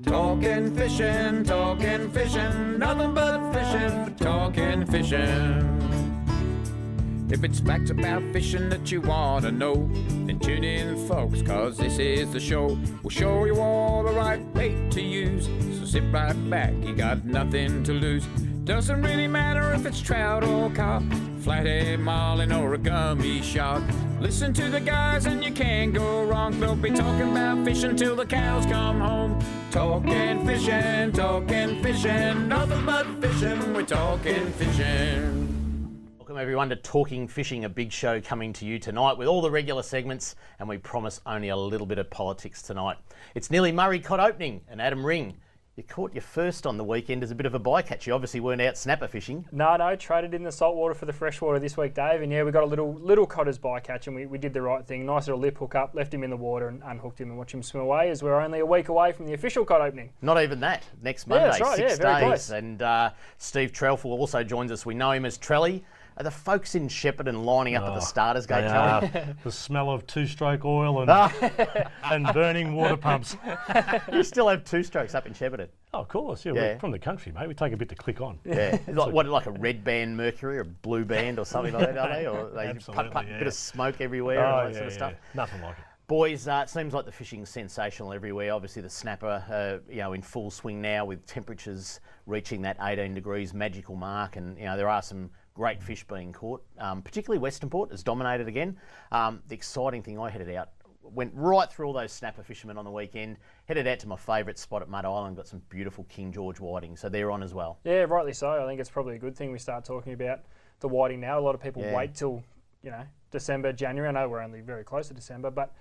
Talking fishing, nothing but fishing, talking fishing. If it's facts about fishing that you want to know, then tune in, folks, cause this is the show. We'll show you all the right bait to use, so sit right back, you got nothing to lose. Doesn't really matter if it's trout or carp, flathead, marlin or a gummy shark. Listen to the guys and you can't go wrong. They'll be talking about fishing till the cows come home. Talking fishing, nothing but fishing, we're talking fishing. Welcome everyone to Talking Fishing, a big show coming to you tonight with all the regular segments, and we promise only a little bit of politics tonight. It's nearly Murray Cod opening, and Adam Ring, you caught your first on the weekend as a bit of a bycatch. You obviously weren't out snapper fishing. No, traded in the saltwater for the freshwater this week, Dave, and yeah, we got a little codder's bycatch, and we did the right thing. Nice little lip hook up, left him in the water and unhooked him and watched him swim away, as we're only a week away from the official cod opening. Not even that, next Monday, that's right, 6 very days. close. And Steve Trelly also joins us. We know him as Trelly. Are the folks in Shepparton lining up at the starters gate, Trelly? The smell of two-stroke oil and burning water pumps. You still have two strokes up in Shepparton? Oh, of course, yeah. We're from the country, mate. We take a bit to click on. Yeah. Like a red band Mercury or a blue band or something like that, are they? Or they Absolutely, put a bit of smoke everywhere and all that sort of stuff? Nothing like it. Boys, it seems like the fishing's sensational everywhere. Obviously, the snapper, in full swing now with temperatures reaching that 18 degrees magical mark, and there are some great fish being caught. Particularly Western Port has dominated again. The exciting thing, I headed out, went right through all those snapper fishermen on the weekend, headed out to my favourite spot at Mud Island, got some beautiful King George whiting, so they're on as well. Yeah, rightly so. I think it's probably a good thing we start talking about the whiting now. A lot of people wait till December, January. I know we're only very close to December, but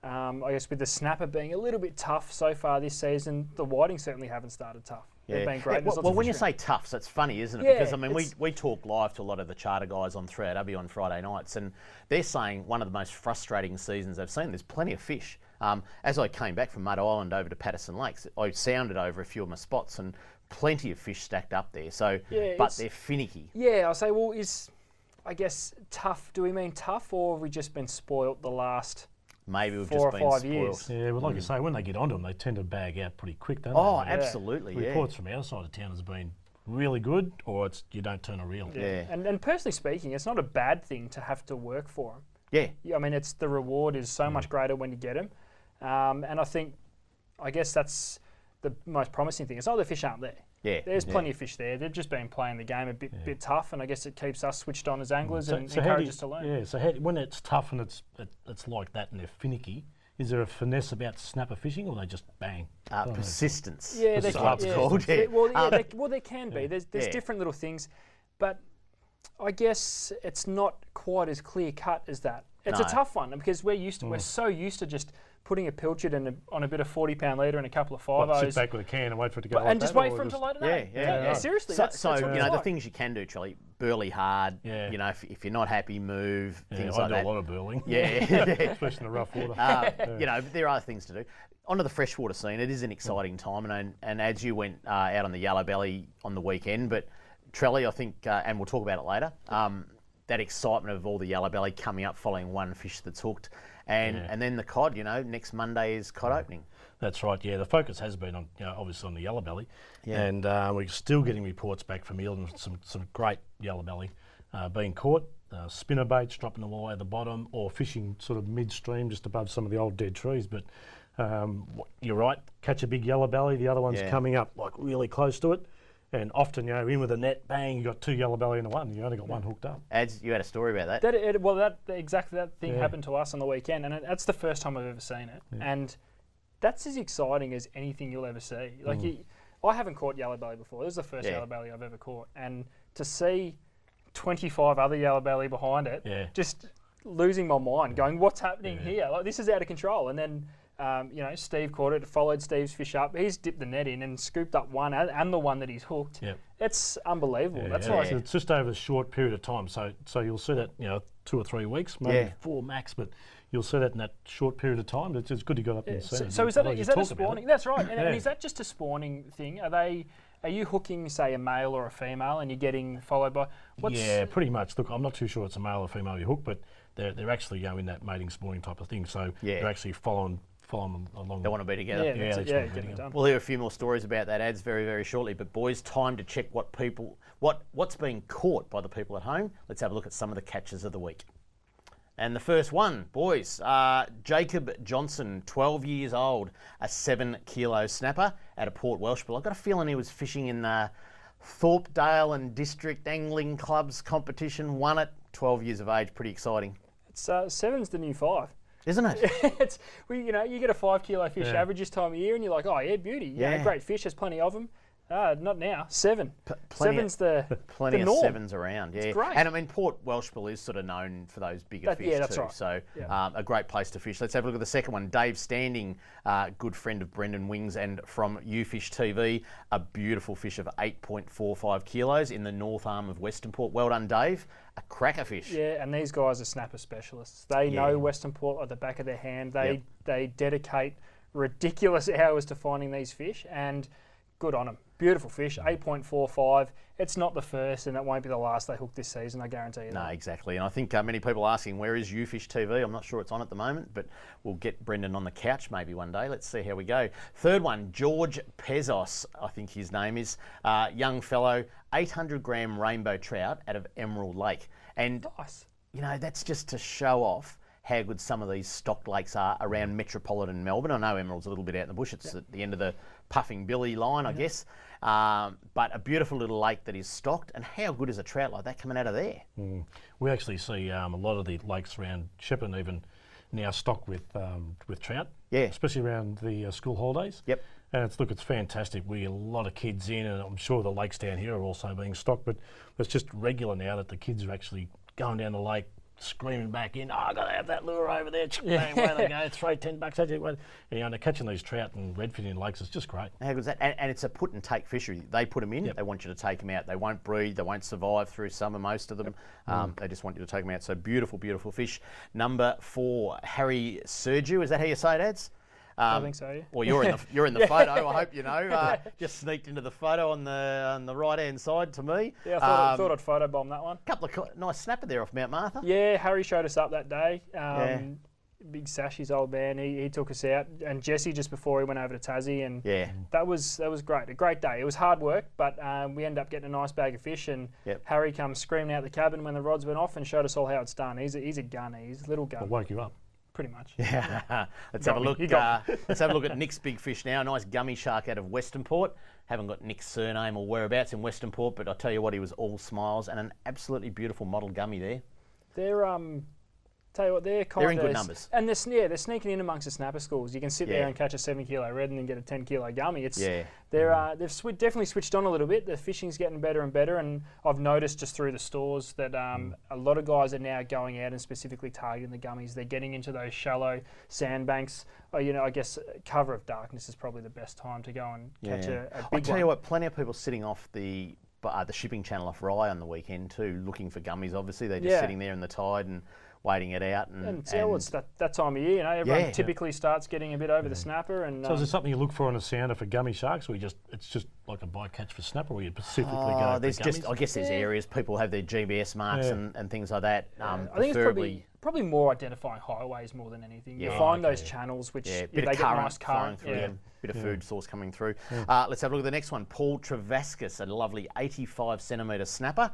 I guess with the snapper being a little bit tough so far this season, the whiting certainly haven't started tough. They've been great. Well, when you say tough, that's funny, isn't it? Yeah, because, we talk live to a lot of the charter guys on 3AW on Friday nights, and they're saying one of the most frustrating seasons they've seen. There's plenty of fish. As I came back from Mud Island over to Patterson Lakes, I sounded over a few of my spots, and plenty of fish stacked up there. So, but they're finicky. Yeah, I'll say, well, I guess tough, do we mean tough, or have we just been spoilt the last... Maybe we've 4 just or been 5 spoiled. years. Yeah, well, like you say, when they get onto them, they tend to bag out pretty quick, don't they? Oh, absolutely, Reports from our side of town has been really good, or you don't turn a reel. Yeah. And personally speaking, it's not a bad thing to have to work for them. Yeah. I mean, the reward is so much greater when you get them. And I guess that's the most promising thing. It's not the fish aren't there. Yeah. There's plenty of fish there. They've just been playing the game a bit tough, and I guess it keeps us switched on as anglers and encourages us to learn. Yeah, so when it's tough and it's like that and they're finicky, is there a finesse about snapper fishing, or they just bang? Persistence. Yeah, that's what it's called. There can be. There's different little things, but I guess it's not quite as clear cut as that. It's a tough one because we're so used to just putting a pilchard on a bit of 40-pound leader and a couple of 5-0s. Sit back with a can and wait for it to go and just wait for him to load it up. Yeah, seriously. So, that's what the things you can do, Charlie, burley hard. Yeah. If you're not happy, move. Things I like do that. a lot of burling. Yeah. Especially in the rough water. There are things to do. Onto the freshwater scene, it is an exciting time, and as you went out on the yellow belly on the weekend, but Trelly, I think, and we'll talk about it later, that excitement of all the yellow belly coming up following one fish that's hooked, and then the cod. Next Monday is cod opening. That's right. Yeah, the focus has been on obviously on the yellow belly, and we're still getting reports back from Eel and some great yellow belly being caught. Spinner baits dropping away at the bottom, or fishing sort of midstream just above some of the old dead trees. But you're right. Catch a big yellow belly. The other one's coming up like really close to it. And often, in with a net, bang, you got two yellow belly in the one. You only got one hooked up. Ads, you had a story about that. That thing happened to us on the weekend, and that's the first time I've ever seen it. Yeah. And that's as exciting as anything you'll ever see. I haven't caught yellow belly before. This is the first yellow belly I've ever caught, and to see 25 other yellow belly behind it, just losing my mind, going, "What's happening here? Like, this is out of control." And then. Steve caught it, followed Steve's fish up. He's dipped the net in and scooped up one and the one that he's hooked. Yep. It's unbelievable. It's just over a short period of time. So you'll see that 2 or 3 weeks, maybe 4 max, but you'll see that in that short period of time. It's good you got up and seen it. So is that a spawning? That's right. And is that just a spawning thing? Are you hooking, say, a male or a female, and you're getting followed by? Yeah, pretty much. Look, I'm not too sure it's a male or female you hook, but they're actually in that mating spawning type of thing. So they're actually following follow them along. They want to be together. Yeah, Yeah, that's it. that's Yeah, what I'm get it getting done. We'll hear a few more stories about that ads very, very shortly. But boys, time to check what's being caught by the people at home. Let's have a look at some of the catches of the week. And the first one, boys, Jacob Johnson, 12 years old, a 7-kilo snapper at a Port Welshpool. I've got a feeling he was fishing in the Thorpedale and District Angling Clubs competition, won it, 12 years of age, pretty exciting. It's 7's the new 5. Isn't it? It's you get a 5-kilo fish average this time of year, and you're like, oh yeah, beauty, Yeah. great fish. There's plenty of them. Not now. 7. Plenty 7's the Plenty the of norm. 7s around, yeah. great. And I mean, Port Welshpool is sort of known for those bigger fish that's too. right. So Yeah. a great place to fish. Let's have a look at the second one. Dave Standing, good friend of Brendan Wings and from UFish TV, a beautiful fish of 8.45 kilos in the north arm of Western Port. Well done, Dave. A cracker fish. Yeah, and these guys are snapper specialists. They know Western Port at the back of their hand. They dedicate ridiculous hours to finding these fish, and good on them. Beautiful fish, 8.45. It's not the first, and it won't be the last they hook this season, I guarantee you No, that. exactly. And I think many people are asking, where is UFish TV? I'm not sure it's on at the moment, but we'll get Brendan on the couch maybe one day. Let's see how we go. Third one, George Pezos, I think his name is. Young fellow, 800-gram rainbow trout out of Emerald Lake. And, Nice. that's just to show off how good some of these stocked lakes are around metropolitan Melbourne. I know Emerald's a little bit out in the bush. It's at the end of the Puffing Billy line, I guess. But a beautiful little lake that is stocked. And how good is a trout like that coming out of there? We actually see a lot of the lakes around Shepparton even now stocked with trout. Yeah. Especially around the school holidays. Yep. And it's fantastic. We get a lot of kids in, and I'm sure the lakes down here are also being stocked. But it's just regular now that the kids are actually going down the lake, screaming back in, I got to have that lure over there. Bang, away they go, throw $10 at you. And, they're catching these trout and redfin in lakes. It's just great. How good is that? And it's a put and take fishery. They put them in, they want you to take them out. They won't breed, they won't survive through summer, most of them. They just want you to take them out. So beautiful, beautiful fish. Number 4, Harry Sergiu. Is that how you say it, Ads? I think so, yeah. Well, you're in the photo. I hope you know. Just sneaked into the photo on the right hand side to me. Yeah, I thought I'd photobomb that one. Couple of nice snapper there off Mount Martha. Yeah, Harry showed us up that day. Big Sash, his old man, he took us out, and Jesse just before he went over to Tassie, and that was great. A great day. It was hard work, but we ended up getting a nice bag of fish, and Harry comes screaming out the cabin when the rods went off and showed us all how it's done. He's a gunner. He's a little gunner. I'll wake you up. Pretty much. Yeah. Let's have a look. Let's have a look at Nick's big fish now. A nice gummy shark out of Western Port. Haven't got Nick's surname or whereabouts in Western Port, but I'll tell you what, he was all smiles and an absolutely beautiful model gummy there. They're tell you what, they're kind They're of in good numbers. And they're sneaking in amongst the snapper schools. You can sit there and catch a 7-kilo red and then get a 10-kilo gummy. They've definitely switched on a little bit. The fishing's getting better and better, and I've noticed just through the stores that a lot of guys are now going out and specifically targeting the gummies. They're getting into those shallow sandbanks. I guess cover of darkness is probably the best time to go and catch a big one. I tell you what, plenty of people sitting off the shipping channel off Rye on the weekend too, looking for gummies. Obviously, they're just sitting there in the tide and waiting it out. It's that time of year, everyone typically starts getting a bit over the snapper. And so is there something you look for on a sounder for gummy sharks, or it's just like a bycatch for snapper, or you specifically go for gummies? I guess there's areas people have their GBS marks and things like that. I think it's probably more identifying highways more than anything. You find those channels which bit they of get nice flowing current. through them, bit of food source coming through. Let's have a look at the next one. Paul Travascus, a lovely 85-centimetre snapper.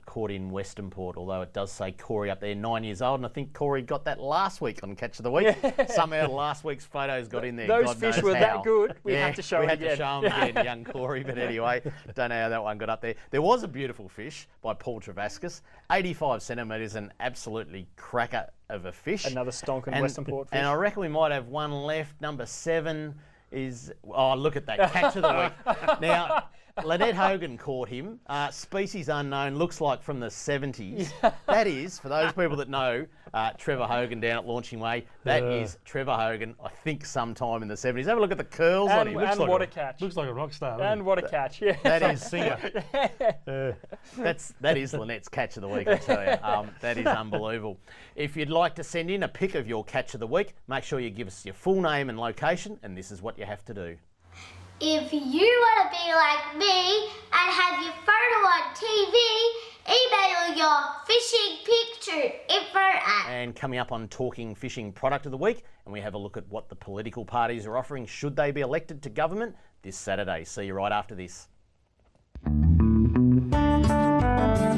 Caught in Western Port, although it does say Corey up there, 9 years old, and I think Corey got that last week on Catch of the Week. Somehow last week's photos got in there. Those God fish knows were how. that good, we had to show we it had again. to show them again, young Corey, but anyway, don't know how that one got up there. There was a beautiful fish by Paul Travascus, 85 centimetres, an absolutely cracker of a fish. Another stonking Western Port fish. And I reckon we might have one left. Number 7 is, look at that, Catch of the Week. Now, Lynette Hogan caught him. Species unknown, looks like from the 70s. That is, for those people that know, Trevor Hogan down at Launching Way. That is Trevor Hogan, I think sometime in the 70s. Have a look at the curls on him. And what a catch. Looks like a rock star. And what a catch, yeah. That is singer. that is Lynette's Catch of the Week, I tell you. That is unbelievable. If you'd like to send in a pic of your Catch of the Week, make sure you give us your full name and location, and this is what you have to do. If you want to be like me and have your photo on TV, email your fishing picture info at... And coming up on Talking Fishing Product of the Week, and we have a look at what the political parties are offering should they be elected to government this Saturday. See you right after this.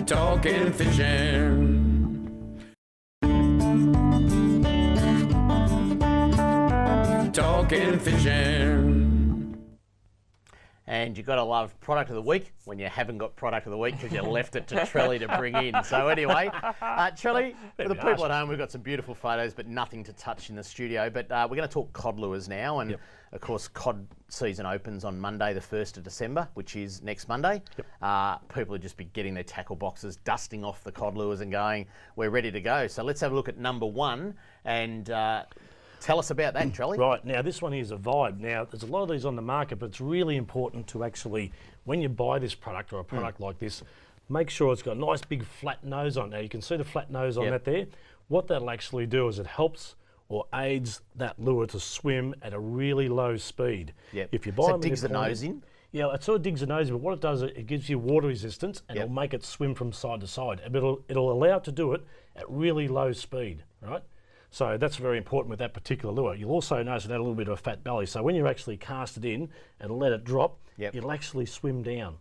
Talking fishing. Talking fishing. And you've got to love product of the week when you haven't got product of the week because you left it to Trelly to bring in. So anyway, Trelly, for the people at home, we've got some beautiful photos, but nothing to touch in the studio. But we're going to talk cod lures now. And of course, cod season opens on Monday, the 1st of December, which is next Monday. People will just be getting their tackle boxes, dusting off the cod lures and going, we're ready to go. So let's have a look at number 1 and tell us about that, Trelly. Right, now this one is a Vibe. Now, there's a lot of these on the market, but it's really important to actually, when you buy this product or a product like this, make sure it's got a nice big flat nose on it. Now, you can see the flat nose on that there. What that'll actually do is it helps or aids that lure to swim at a really low speed. If you buy so them it digs the nose in? Yeah, it sort of digs the nose in, but what it does, it gives you water resistance and it'll make it swim from side to side. It'll allow it to do it at really low speed, right? So that's very important with that particular lure. You'll also notice it had a little bit of a fat belly. So when you actually cast it in and let it drop, it'll actually swim down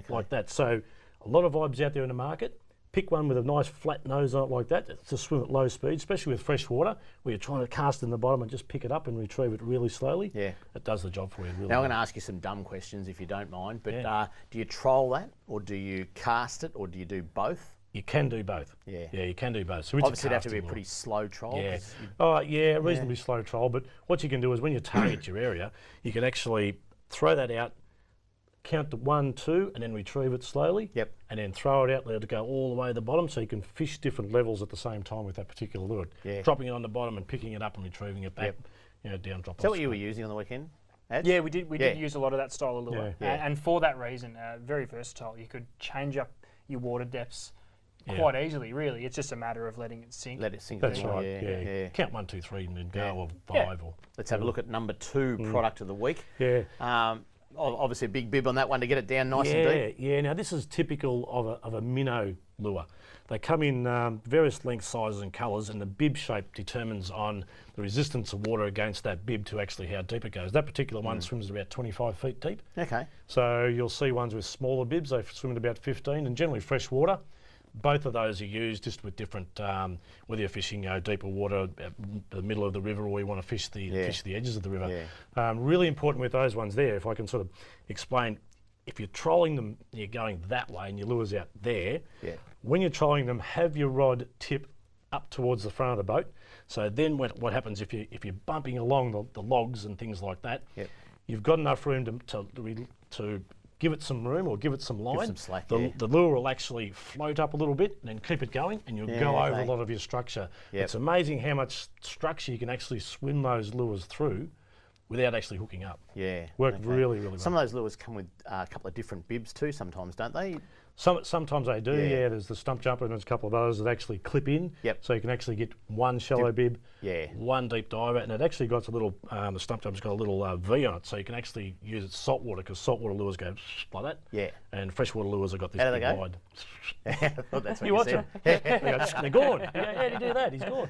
like that. So a lot of Vibes out there in the market. Pick one with a nice flat nose on it like that to swim at low speed, especially with fresh water, where you're trying to cast in the bottom and just pick it up and retrieve it really slowly. It does the job for you really Now I'm well. going to ask you some dumb questions if you don't mind, but do you troll that or do you cast it or do you do both? You can do both. Yeah, you can do both. So it's obviously it'd have to be a pretty slow troll. Reasonably slow troll. But what you can do is when you target your area, you can actually throw that out, count to 1, 2, and then retrieve it slowly. And then throw it out, let it go all the way to the bottom, so you can fish different levels at the same time with that particular lure. Dropping it on the bottom and picking it up and retrieving it back, down, drop. Is that what you were using on the weekend? Ads? Yeah, we did use a lot of that style of lure, and for that reason, very versatile. You could change up your water depths quite easily, really. It's just a matter of letting it sink. Let it sink. That's right. Count 1, 2, 3, and then go, or 5. Or let's have a look at number 2, product of the week. Obviously a big bib on that one to get it down nice and deep. Now this is typical of a minnow lure. They come in various lengths, sizes and colours, and the bib shape determines on the resistance of water against that bib to actually how deep it goes. That particular one swims about 25 feet deep. So you'll see ones with smaller bibs, they swim at about 15, and generally fresh water. Both of those are used just with different, whether you're fishing deeper water, the middle of the river, or you want to fish the edges of the river. Really important with those ones there, if I can sort of explain, if you're trolling them, you're going that way and your lure's out there, when you're trolling them, have your rod tip up towards the front of the boat. So then what happens if you're bumping along the logs and things like that, you've got enough room to give it some room or give it some line. Give some slack, the lure will actually float up a little bit and then keep it going, and you'll go over a lot of your structure. It's amazing how much structure you can actually swim those lures through without actually hooking up. Worked really, really well. Some of those lures come with a couple of different bibs too sometimes, don't they? Sometimes they do, There's the stump jumper and there's a couple of others that actually clip in. So you can actually get one shallow bib, one deep diver, and it actually got a little, the stump jumper's got a little V on it, so you can actually use it saltwater, because saltwater lures go like that. And freshwater lures have got this big wide. I thought that's what you watch them. They're gone. How do you do that? He's gone.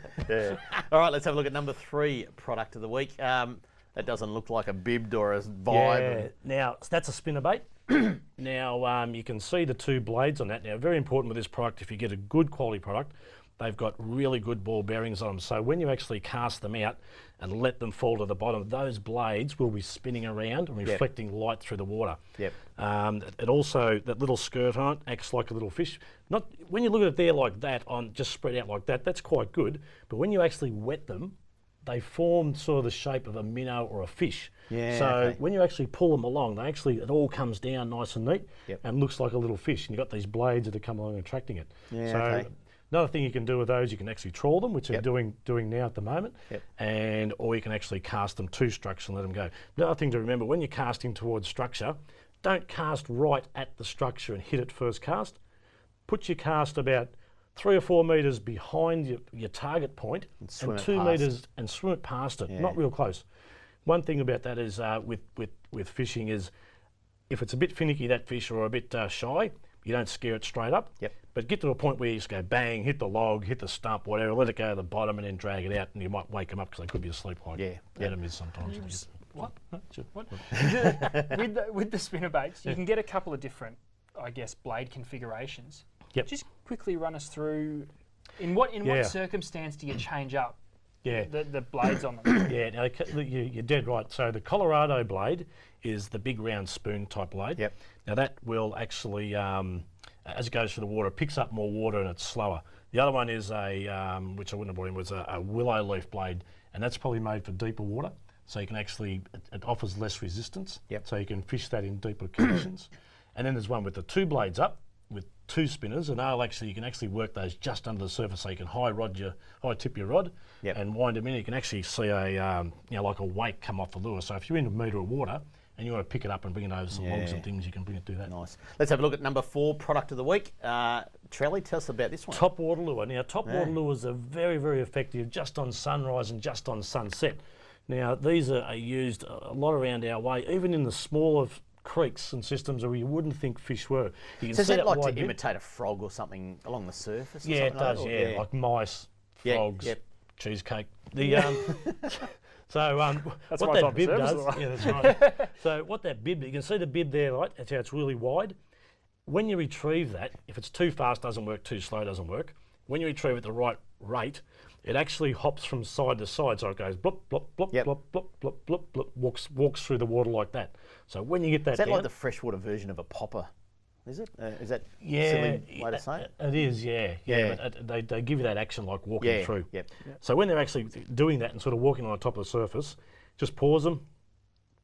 All right, let's have a look at number 3, product of the week. That doesn't look like a bibbed or a Vibe. Now, that's a spinnerbait. Now, you can see the 2 blades on that. Now, very important with this product, if you get a good quality product, they've got really good ball bearings on them. So when you actually cast them out and let them fall to the bottom, those blades will be spinning around and reflecting light through the water. It also, that little skirt on it acts like a little fish. Not when you look at it there like that, on just spread out like that, that's quite good. But when you actually wet them, they form sort of the shape of a minnow or a fish. When you actually pull them along, it all comes down nice and neat and looks like a little fish. And you've got these blades that are coming along and attracting it. Another thing you can do with those, you can actually trawl them, which they're doing now at the moment, or you can actually cast them to structure and let them go. Another thing to remember, when you're casting towards structure, don't cast right at the structure and hit it first cast. Put your cast about 3 or 4 metres behind your target point and 2 metres and swim it past it, not real close. One thing about that is with fishing is if it's a bit finicky, that fish, or a bit shy, You don't scare it straight up. Yep. But get to a point where you just go bang, hit the log, hit the stump, whatever, let it go to the bottom and then drag it out, and you might wake them up because they could be asleep like Adam is sometimes. What? No, sure. What? with the spinner baits, you can get a couple of different, I guess, blade configurations. Yep. Just quickly run us through, in what circumstance do you change up the blades on them? Yeah, now, you're dead right. So the Colorado blade is the big round spoon type blade. Yep. Now that will actually, as it goes through the water, it picks up more water and it's slower. The other one is a, which I wouldn't have brought in, was a willow leaf blade, and that's probably made for deeper water. So you can actually, it offers less resistance. Yep. So you can fish that in deeper conditions. And then there's one with the 2 blades up, with 2 spinners, and you can actually work those just under the surface, so you can high tip your rod and wind them in. You can actually see a like a wake come off the lure. So if you're in a metre of water and you want to pick it up and bring it over some logs and things, you can bring it do that. Nice. Let's have a look at number 4 product of the week. Trelly, tell us about this one. Top water lure. Now, top water lures are very, very effective just on sunrise and just on sunset. Now, these are used a lot around our way, even in the smaller creeks and systems where you wouldn't think fish were. You can So is see that like to bit. imitate a frog or something along the surface? Or Yeah, it something does. like that? Yeah, like mice, frogs, cheesecake. The so That's what my that type bib of does. service. Yeah, that's right. So what that bib, you can see the bib there, right? That's how it's really wide. When you retrieve that, if it's too fast, doesn't work. Too slow, doesn't work. When you retrieve at the right rate, it actually hops from side to side, so it goes blop, blop, blop, blop, blop, blop, blop, blop, walks through the water like that. So when you get that Is that down, like the freshwater version of a popper? Is it? Is that silly way to say it? It is, yeah. But they give you that action like walking through. Yep. So when they're actually doing that and sort of walking on top of the surface, just pause them,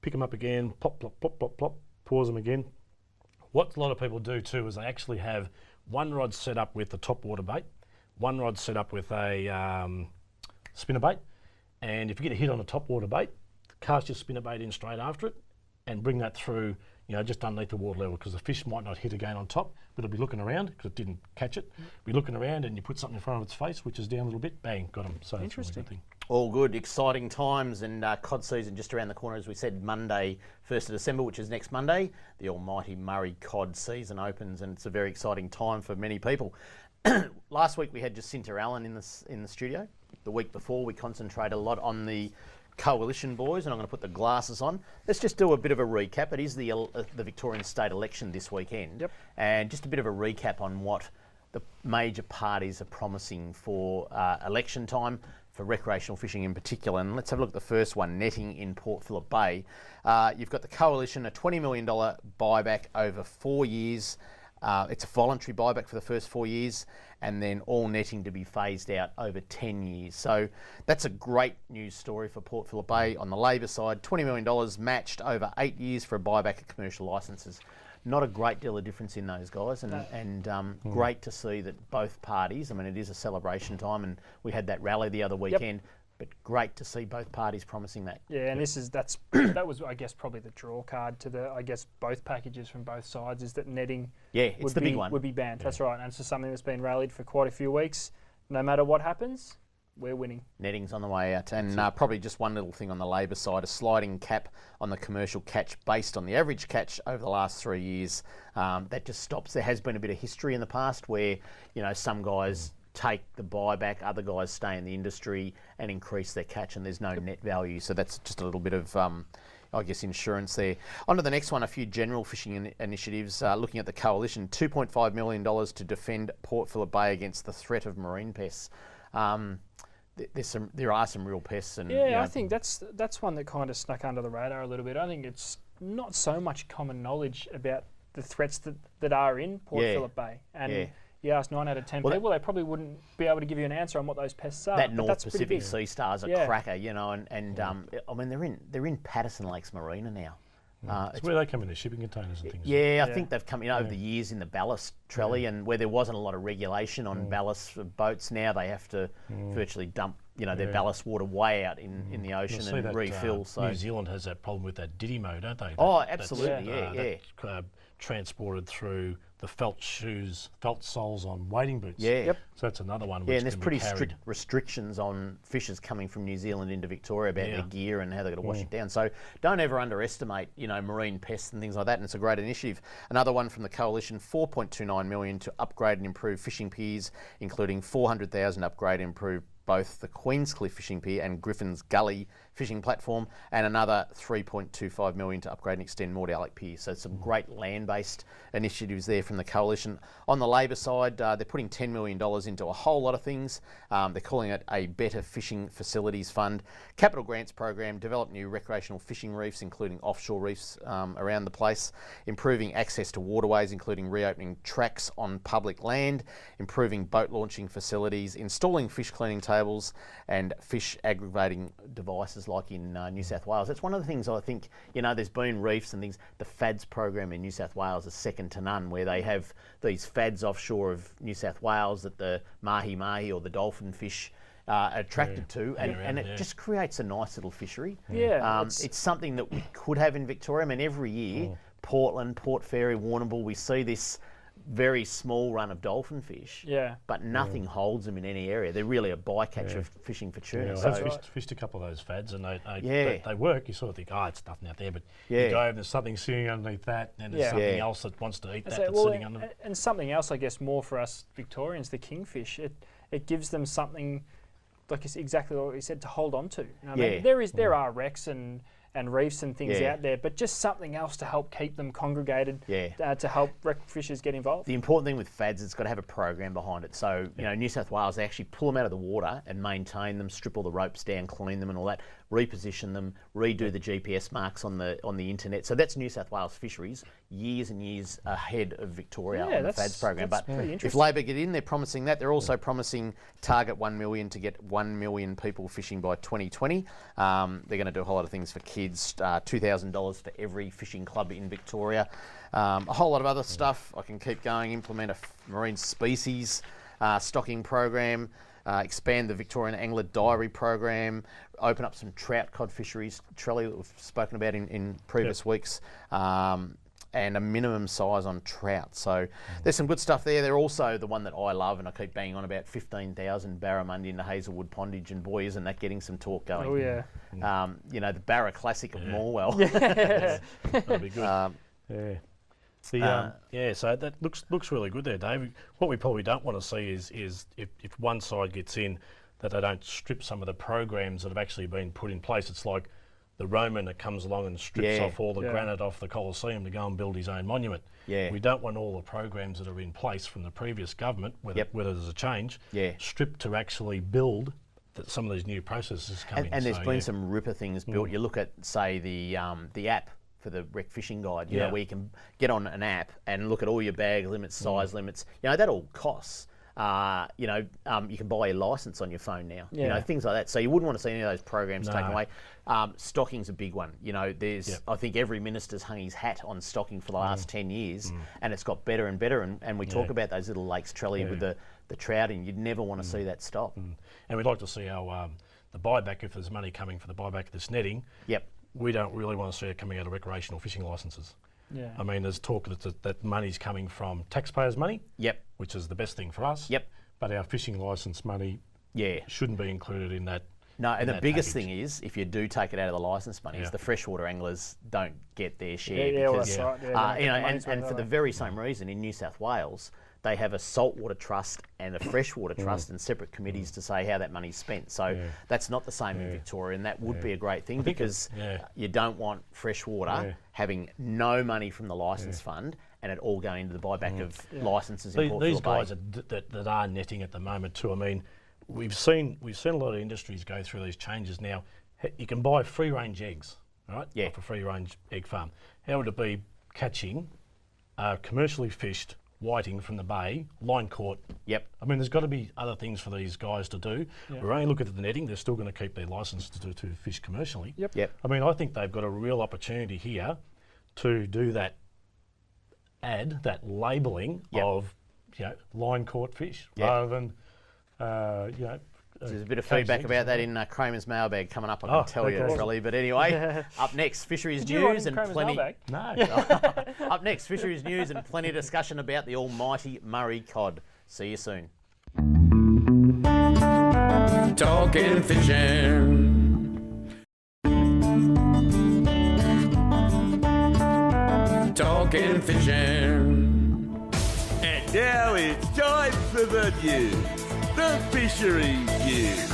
pick them up again, plop, plop, plop, plop, plop, pause them again. What a lot of people do too is they actually have one rod set up with the top water bait, one rod set up with a spinner bait, and if you get a hit on a top water bait, cast your spinner bait in straight after it and bring that through, just underneath the water level, because the fish might not hit again on top, but it'll be looking around because it didn't catch it. Be looking around and you put something in front of its face, which is down a little bit, bang, got them. So it's a really good thing. All good, exciting times, and cod season just around the corner, as we said, Monday, 1st of December, which is next Monday. The almighty Murray cod season opens, and it's a very exciting time for many people. Last week we had Jacinta Allen in the studio. The week before we concentrated a lot on the Coalition boys, and I'm going to put the glasses on. Let's just do a bit of a recap. It is the Victorian state election this weekend, and just a bit of a recap on what the major parties are promising for election time, for recreational fishing in particular. And let's have a look at the first one, netting in Port Phillip Bay. You've got the Coalition, a $20 million buyback over 4 years. It's a voluntary buyback for the first 4 years, and then all netting to be phased out over 10 years. So that's a great news story for Port Phillip Bay. On the Labor side, $20 million matched over 8 years for a buyback of commercial licences. Not a great deal of difference in those guys, and great to see that both parties, I mean, it is a celebration time, and we had that rally the other weekend, but great to see both parties promising that. Yeah, and that was, I guess, probably the draw card to both packages from both sides, is that netting it's the big one. Would be banned. That's right, and it's just something that's been rallied for quite a few weeks. No matter what happens, we're winning. Netting's on the way out, and probably just one little thing on the Labor side, a sliding cap on the commercial catch based on the average catch over the last 3 years. That just stops. There has been a bit of history in the past where, some guys take the buyback, other guys stay in the industry and increase their catch, and there's no net value. So that's just a little bit of, insurance there. On to the next one, a few general fishing initiatives. Looking at the Coalition, $2.5 million to defend Port Phillip Bay against the threat of marine pests. There are some real pests, and I think that's one that kind of snuck under the radar a little bit. I think it's not so much common knowledge about the threats that are in Port Phillip Bay, and you ask 9 out of 10 people, they probably wouldn't be able to give you an answer on what those pests are. That North Pacific Sea Star's a cracker, and I mean they're in Patterson Lakes Marina now. It's where they come in the shipping containers and things. Yeah, I think they've come in over the years in the ballast Trelly, and where there wasn't a lot of regulation on ballast for boats, now they have to virtually dump their ballast water way out in the ocean See and that, refill. So New Zealand has that problem with that Didimo, don't they? Oh, That's, absolutely, that's, transported through the felt soles on wading boots. Yeah. Yep. So that's another one. Yeah, Which and there's can be pretty carried. strict restrictions on fishers coming from New Zealand into Victoria about their gear and how they're going to wash it down. So don't ever underestimate, marine pests and things like that. And it's a great initiative. Another one from the coalition: $4.29 million to upgrade and improve fishing piers, including $400,000 upgrade and improve both the Queenscliff fishing pier and Griffin's Gully fishing platform, and another $3.25 million to upgrade and extend Mordialloc Pier. So some great land-based initiatives there from the coalition. On the Labor side, they're putting $10 million into a whole lot of things. They're calling it a Better Fishing Facilities Fund, capital grants program, develop new recreational fishing reefs, including offshore reefs around the place, improving access to waterways, including reopening tracks on public land, improving boat launching facilities, installing fish cleaning tables, and fish aggregating devices like in New South Wales. That's one of the things I think, there's been reefs and things. The FADS program in New South Wales is second to none, where they have these FADS offshore of New South Wales that the mahi-mahi or the dolphin fish are attracted to, and it just creates a nice little fishery. Yeah, it's something that we could have in Victoria. I mean, every year, Portland, Port Fairy, Warrnambool, we see this very small run of dolphin fish, but nothing holds them in any area. They're really a bycatch of fishing for tuna. I've fished a couple of those fads, and they work. You sort of think, it's nothing out there, but you go and there's something sitting underneath that, and there's something else that wants to eat that that's sitting under it. And something else, I guess, more for us Victorians, the kingfish, it gives them something, like exactly what you said, to hold on to. I mean, there are wrecks and reefs and things out there, but just something else to help keep them congregated, to help wreck fishers get involved. The important thing with FADS is it's got to have a program behind it. So, New South Wales, they actually pull them out of the water and maintain them, strip all the ropes down, clean them and all that, reposition them, redo the GPS marks on the internet. So that's New South Wales Fisheries, years and years ahead of Victoria on the FADS program. But if Labor get in, they're promising that. They're also promising target 1 million to get 1 million people fishing by 2020. They're going to do a whole lot of things for kids, $2,000 for every fishing club in Victoria. A whole lot of other stuff. I can keep going. Implement a marine species stocking program. Expand the Victorian Angler Diary program, open up some trout cod fisheries, Trelly, that we've spoken about in previous weeks, and a minimum size on trout. So there's some good stuff there. They're also the one that I love, and I keep banging on about 15,000 barramundi into Hazelwood Pondage, and boy, isn't that getting some talk going. Oh, yeah. The Barra Classic of Morwell. That'll be good. So that looks really good there, Dave. What we probably don't want to see is if one side gets in, that they don't strip some of the programs that have actually been put in place. It's like the Roman that comes along and strips off all the granite off the Colosseum to go and build his own monument. We don't want all the programs that are in place from the previous government, whether there's a change, stripped to actually build some of these new processes coming. And there's been some ripper things built. You look at, say, the app for the Rec Fishing Guide, where you can get on an app and look at all your bag limits, size limits. That all costs. You can buy a license on your phone now. Things like that. So you wouldn't want to see any of those programs taken away. Stocking's a big one. There's I think every minister's hung his hat on stocking for the last 10 years, and it's got better and better. And we talk about those little lakes, Trelly, with the trouting. You'd never want to see that stop. And we'd like to see our the buyback, if there's money coming for the buyback of this netting. We don't really want to see it coming out of recreational fishing licences. I mean, there's talk that money's coming from taxpayers' money, which is the best thing for us. But our fishing licence money shouldn't be included in that. No, and the biggest thing is, if you do take it out of the licence money, is the freshwater anglers don't get their share. Because, and for the very same reason, in New South Wales, they have a saltwater trust and a freshwater trust and separate committees to say how that money's spent. So that's not the same in Victoria, and that would be a great thing, because you don't want freshwater having no money from the licence fund and it all going into the buyback of licences in Port These Phillip guys that are netting at the moment too. I mean, we've seen a lot of industries go through these changes now. You can buy free range eggs, right? Off a free range egg farm. How would it be catching commercially fished whiting from the bay, line caught? I mean, there's got to be other things for these guys to do. We're only looking at the netting. They're still going to keep their licence to fish commercially. I mean, I think they've got a real opportunity here to do that labelling of line caught fish rather than There's a bit of feedback about that in Kramer's mailbag coming up, I can tell you, okay. Trelly. But anyway, up next, fisheries You write news in and Kramer's plenty. mailbag? No. Up next, fisheries news and plenty of discussion about the almighty Murray cod. See you soon. Talking fishing. Talking fishing. And now it's time for the news. The fisheries news.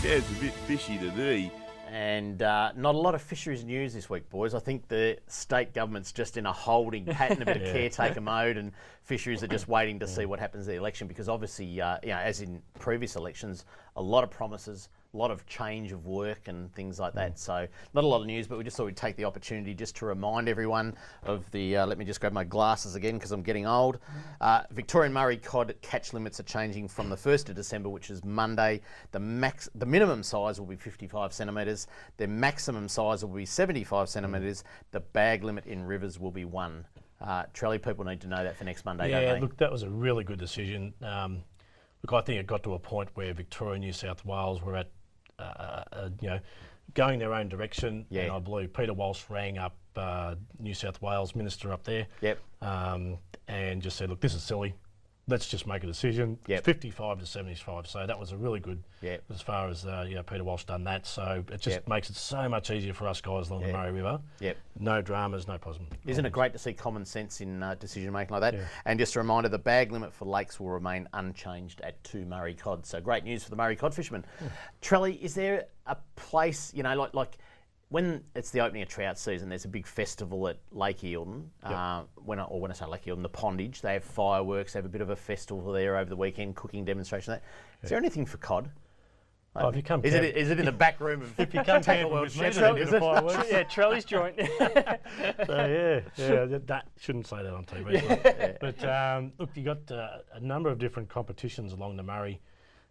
Sounds a bit fishy to me. And not a lot of fisheries news this week, boys. I think the state government's just in a holding pattern, a bit of caretaker mode, and fisheries are just waiting to see what happens in the election, because obviously, you know, as in previous elections, a lot of promises, a lot of change of work and things like that. So not a lot of news, but we just thought we'd take the opportunity just to remind everyone of the, let me just grab my glasses again because I'm getting old. Victorian Murray cod catch limits are changing from the 1st of December, which is Monday. The minimum size will be 55 centimetres. The maximum size will be 75 centimetres. The bag limit in rivers will be 1. Trelly, people need to know that for next Monday, don't they? Look, that was a really good decision. Look, I think it got to a point where Victoria and New South Wales were at, you know, going their own direction. Yeah. And I believe Peter Walsh rang up New South Wales minister up there. Yep. And just said, look, this is silly. Let's just make a decision. Yep. 55 to 75. So that was a really good, Yep. as far as you know, Peter Walsh done that. So it just Yep. makes it so much easier for us guys along the Murray River. Yep. No dramas, no problem. Isn't it great to see common sense in decision making like that? Yeah. And just a reminder, the bag limit for lakes will remain unchanged at 2 Murray cod. So great news for the Murray cod fishermen. Trelly, is there a place, you know, like when it's the opening of trout season, there's a big festival at Lake Eildon. When I say Lake Eildon, the Pondage, they have fireworks, they have a bit of a festival there over the weekend, cooking demonstration. Is there anything for cod? Oh, if you come Is it in the back room of if you come Tackle camping World with me, Chef? then Is you it? get a fireworks. Yeah, Trelly's joint. So that shouldn't say that on TV. But look, you got a number of different competitions along the Murray.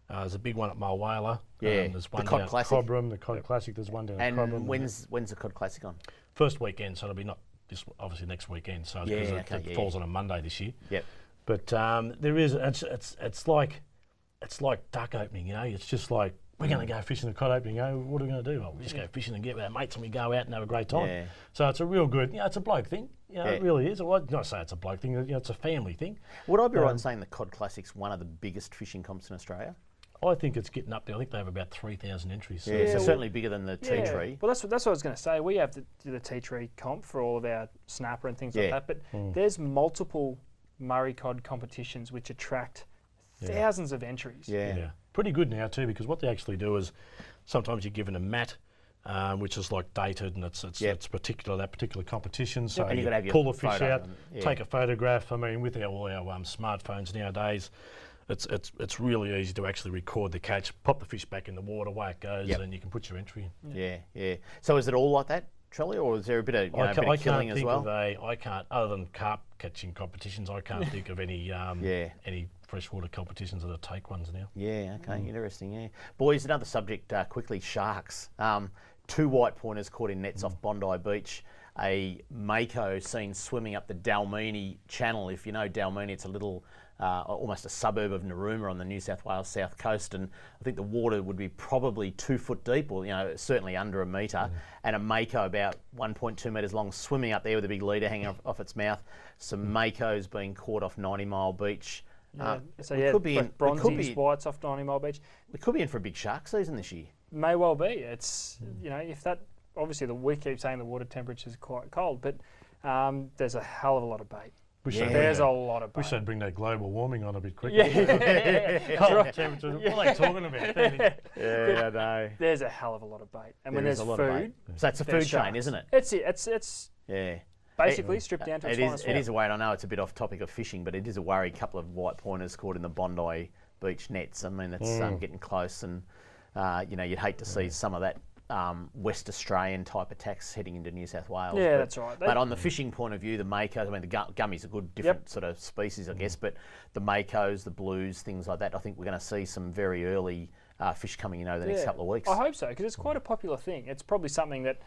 There's a big one at Mulwala. Yeah, there's one the Cod down at Classic. Cobram, the Cod Classic. There's one down at Cobram. And when's the Cod Classic on? First weekend, so it'll be not this, obviously next weekend. So it falls on a Monday this year. Yep. But there is it's like duck opening. You know, it's just like, we're going to go fishing the cod opening. What are we going to do? Well, we just go fishing and get with our mates and we go out and have a great time. Yeah. So it's a real good, you know, it's a bloke thing. You know, Yeah. It really is. Well, not say it's a bloke thing, you know, it's a family thing. Would I be right in saying the Cod Classic's one of the biggest fishing comps in Australia? I think it's getting up there. I think they have about 3,000 entries. Yeah, so well- certainly bigger than the tea tree. Well, that's what I was going to say. We have the tea tree comp for all of our snapper and things like Yeah. that, but there's multiple Murray cod competitions which attract thousands of entries. Yeah. Pretty good now too, because what they actually do is sometimes you're given a mat, which is like dated and it's particular, that particular competition. So And you've got to have your pull the fish photo out, and- yeah. take a photograph. I mean, with all our smartphones nowadays, it's really easy to actually record the catch, pop the fish back in the water, away it goes, Yep. and you can put your entry in. Yeah. So is it all like that, Trelly, or is there a bit of, I bit of can't killing as think well? I can't, other than carp catching competitions, I can't think of any any freshwater competitions that are take ones now. Yeah, okay, interesting, yeah. Boys, another subject quickly, sharks. 2 white pointers caught in nets off Bondi Beach. A mako seen swimming up the Dalmini Channel. If you know Dalmini, it's a little, almost a suburb of Narooma on the New South Wales south coast, and I think the water would be probably 2 foot deep, or certainly under a metre, and a mako about 1.2 metres long swimming up there with a big leader hanging off its mouth. Some makos being caught off 90 Mile Beach. So we yeah, could be in, we could bronzies, be, whites off 90 Mile Beach. we could be in for a big shark season this year. May well be. It's if that obviously we keep saying the water temperature is quite cold, but there's a hell of a lot of bait. There's a lot of bait. Wish they'd bring that global warming on a bit quicker. Yeah. Cold temperatures. What are they talking about? Yeah, I know. There's a hell of a lot of bait, and when There is there's a lot of food, So it's a there's food chain, sharks. isn't it? It's Yeah. basically stripped down to its finest It is form. a worry. I know it's a bit off topic of fishing, but it is a worry. A couple of white pointers caught in the Bondi Beach nets. I mean, that's getting close, and you'd hate to see some of that West Australian type attacks heading into New South Wales. Yeah, but, that's right. But on the fishing point of view, the makos, I mean, the gummies are good, different sort of species, I guess, but the makos, the blues, things like that, I think we're going to see some very early fish coming in over the next couple of weeks. I hope so, because it's quite a popular thing. It's probably something that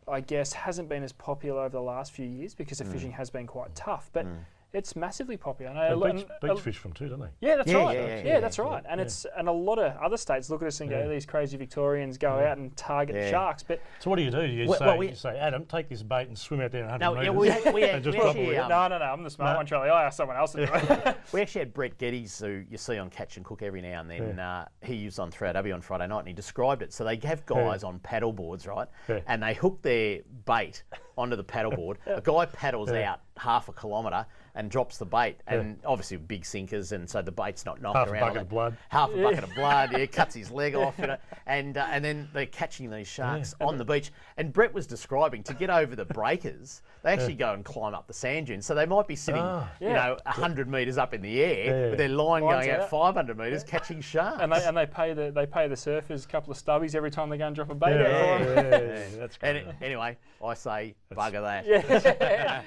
I guess hasn't been as popular over the last few years because the fishing has been quite tough. But It's massively popular. I know Beach fish from too, don't they? Yeah, that's Yeah, right. yeah, That's right. And and a lot of other states look at us and go, these crazy Victorians go out and target sharks. But So what do? You say, Adam, take this bait and swim out there 100 metres. we and just drop actually, it. no, I'm the smart one, Trelly. I asked someone else to do it. we actually had Brett Geddes, who you see on Catch and Cook every now and then. He was on 3AW on Friday night, and he described it. So they have guys on paddle boards, right? And they hook their bait onto the paddle board. A guy paddles out half a kilometre and drops the bait, and obviously big sinkers, and so the bait's not knocked around. Half a bucket of blood. Half a bucket of blood, cuts his leg off, and then they're catching these sharks on the beach. And Brett was describing, to get over the breakers, they actually go and climb up the sand dunes. So they might be sitting, 100 metres up in the air, with their line Lines going out out. 500 metres, catching sharks. And they pay the surfers a couple of stubbies every time they go and drop a bait out for them. That's great. Anyway, I say bugger that.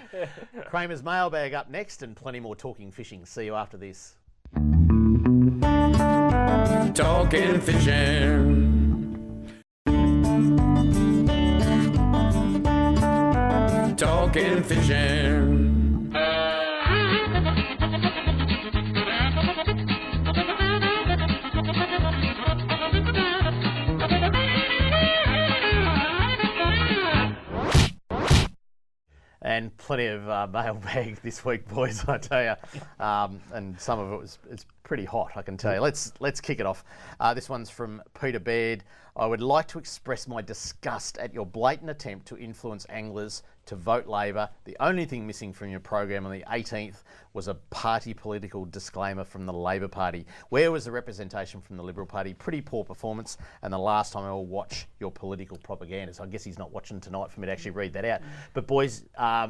Kramer's mailbag up next, and plenty more talking fishing. See you after this. Talking fishing. Talking fishing. And plenty of mailbag this week, boys, I tell you. And some of it's pretty hot, I can tell you. Let's kick it off. This one's from Peter Baird. I would like to express my disgust at your blatant attempt to influence anglers to vote Labor. The only thing missing from your program on the 18th was a party political disclaimer from the Labor Party. Where was the representation from the Liberal Party? Pretty poor performance, and the last time I will watch your political propaganda. So I guess he's not watching tonight for me to actually read that out. But boys,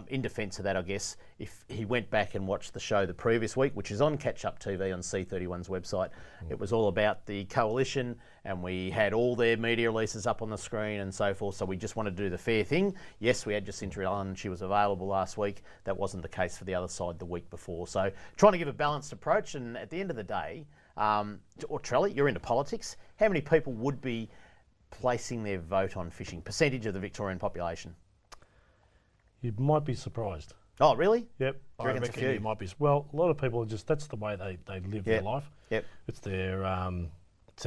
in defence of that, I guess, if he went back and watched the show the previous week, which is on Catch Up TV on C31's website, it was all about the coalition, and we had all their media releases up on the screen and so forth. So we just wanted to do the fair thing. Yes, we had Jacinta Allen. She was available last week. That wasn't the case for the other side the week before. So trying to give a balanced approach. And at the end of the day, or Trelly, you're into politics. How many people would be placing their vote on fishing? Percentage of the Victorian population? You might be surprised. Oh, really? Yep. I reckon it's a reckon few? you might be. Well, a lot of people are just, that's the way they live their life. Yep. It's their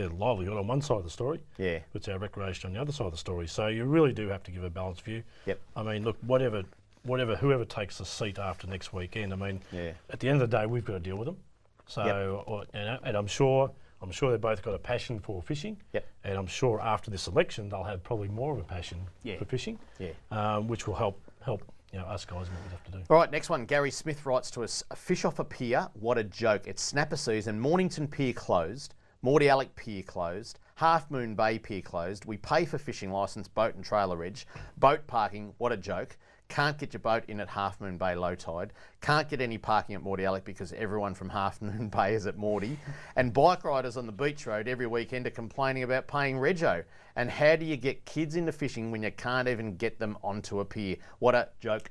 livelihood on one side of the story. Yeah. It's our recreation on the other side of the story. So you really do have to give a balanced view. Yep. I mean, look, whoever takes the seat after next weekend, I mean, at the end of the day, we've got to deal with them. So, and I'm sure they've both got a passion for fishing. Yep. And I'm sure after this election, they'll have probably more of a passion for fishing. Yeah. Which will help us guys and what we have to do. All right, next one. Gary Smith writes to us, a fish off a pier, what a joke. It's snapper season, Mornington Pier closed, Mordialloc Pier closed, Half Moon Bay Pier closed. We pay for fishing licence, boat and trailer reg. Boat parking, what a joke. Can't get your boat in at Half Moon Bay low tide. Can't get any parking at Mordialloc because everyone from Half Moon Bay is at Mordy. And bike riders on the beach road every weekend are complaining about paying rego. And how do you get kids into fishing when you can't even get them onto a pier? What a joke.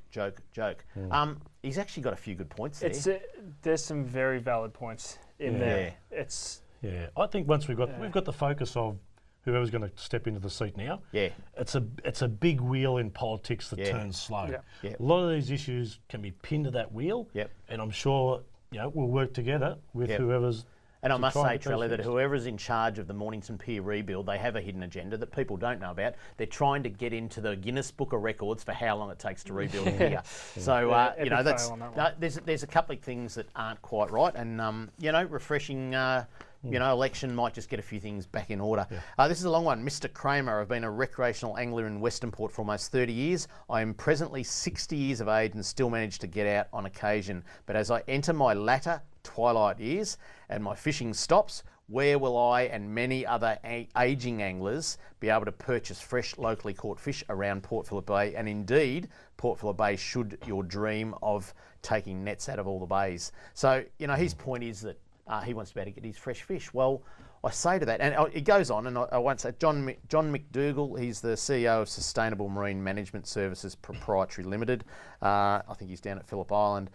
He's actually got a few good points there. There's some very valid points in there. I think once we've got the focus of whoever's going to step into the seat now. Yeah. It's a big wheel in politics that turns slow. Yeah. A lot of these issues can be pinned to that wheel. Yep. And I'm sure we'll work together with whoever's. And I must say, Trelly, that whoever's in charge of the Mornington Pier rebuild, they have a hidden agenda that people don't know about. They're trying to get into the Guinness Book of Records for how long it takes to rebuild a pier. So, there's a couple of things that aren't quite right, and refreshing. Election might just get a few things back in order. This is a long one. Mr. Kramer, I've been a recreational angler in Western Port for almost 30 years. I am presently 60 years of age and still manage to get out on occasion. But as I enter my latter twilight years and my fishing stops, where will I and many other ageing anglers be able to purchase fresh, locally caught fish around Port Phillip Bay? And indeed, Port Phillip Bay should your dream of taking nets out of all the bays. So, his point is that he wants to be able to get his fresh fish. Well, I say to that, and it goes on, and I won't say, John McDougall, he's the CEO of Sustainable Marine Management Services Proprietary Limited. I think he's down at Phillip Island.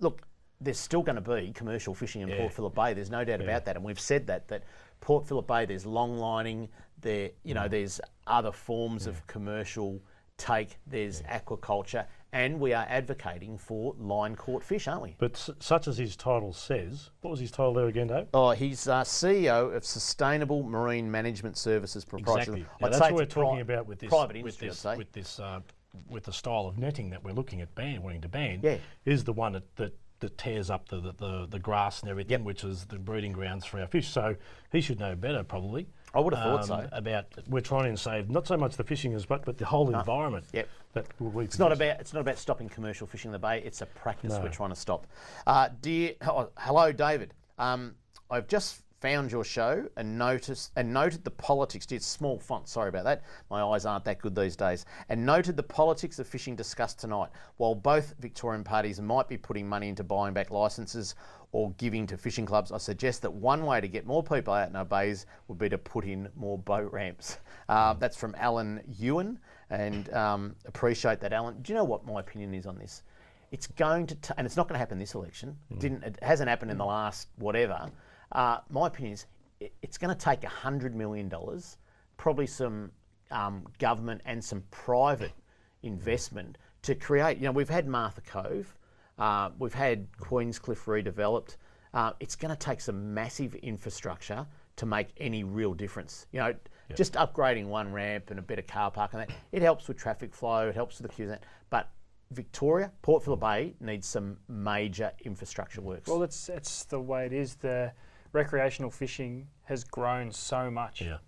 Look, there's still going to be commercial fishing in Port Phillip Bay. There's no doubt about that, and we've said that Port Phillip Bay, there's long lining, there's other forms of commercial take, there's aquaculture, and we are advocating for line-caught fish, aren't we? But such as his title says, what was his title there again, Dave? Oh, he's CEO of Sustainable Marine Management Services Proprietary. Exactly. Yeah, I'd that's say what we're it's talking about with this, private industry, with the style of netting that we're looking at wanting to ban. Yeah. Is the one that tears up the grass and everything, which is the breeding grounds for our fish. So he should know better, probably. I would have thought so. About we're trying to save not so much the fishing as but the whole environment. Yep. That will It's not about stopping commercial fishing in the bay. It's a practice we're trying to stop. Hello, David. I've just found your show and noted the politics. It's small font. Sorry about that. My eyes aren't that good these days. And noted the politics of fishing discussed tonight. While both Victorian parties might be putting money into buying back licences or giving to fishing clubs, I suggest that one way to get more people out in our bays would be to put in more boat ramps. That's from Alan Ewan, and appreciate that, Alan. Do you know what my opinion is on this? It's going to, and it's not going to happen this election. It hasn't happened in the last whatever. My opinion is it's going to take $100 million, probably some government and some private investment to create. You know, we've had Martha Cove. We've had Queenscliff redeveloped. It's going to take some massive infrastructure to make any real difference. You know, just upgrading one ramp and a better car park and that, it helps with traffic flow, it helps with the queues and that. But Victoria, Port Phillip Bay needs some major infrastructure works. Well, it's the way it is. The recreational fishing has grown so much. Yeah.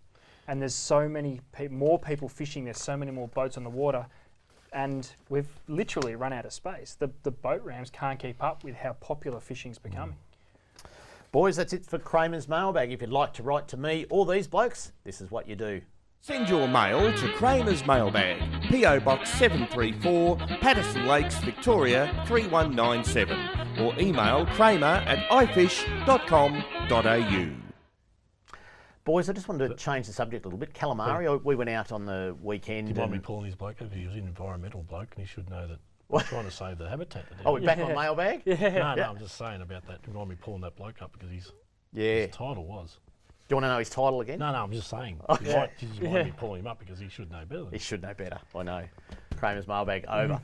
And there's so many more people fishing, there's so many more boats on the water. And we've literally run out of space. The boat ramps can't keep up with how popular fishing's becoming. Boys, that's it for Kramer's Mailbag. If you'd like to write to me or these blokes, this is what you do. Send your mail to Kramer's Mailbag, PO Box 734, Patterson Lakes, Victoria 3197, or email kramer@ifish.com.au. Boys, I just wanted to change the subject a little bit. Calamari, we went out on the weekend. Do you mind me pulling his bloke over? He was an environmental bloke and he should know that we're trying to save the habitat. Oh, we're back on Mailbag? No, I'm just saying about that. Do you mind me pulling that bloke up because his title was. Do you want to know his title again? No, I'm just saying. You might be pulling him up because he should know better. He should know better. I know. Kramer's Mailbag over.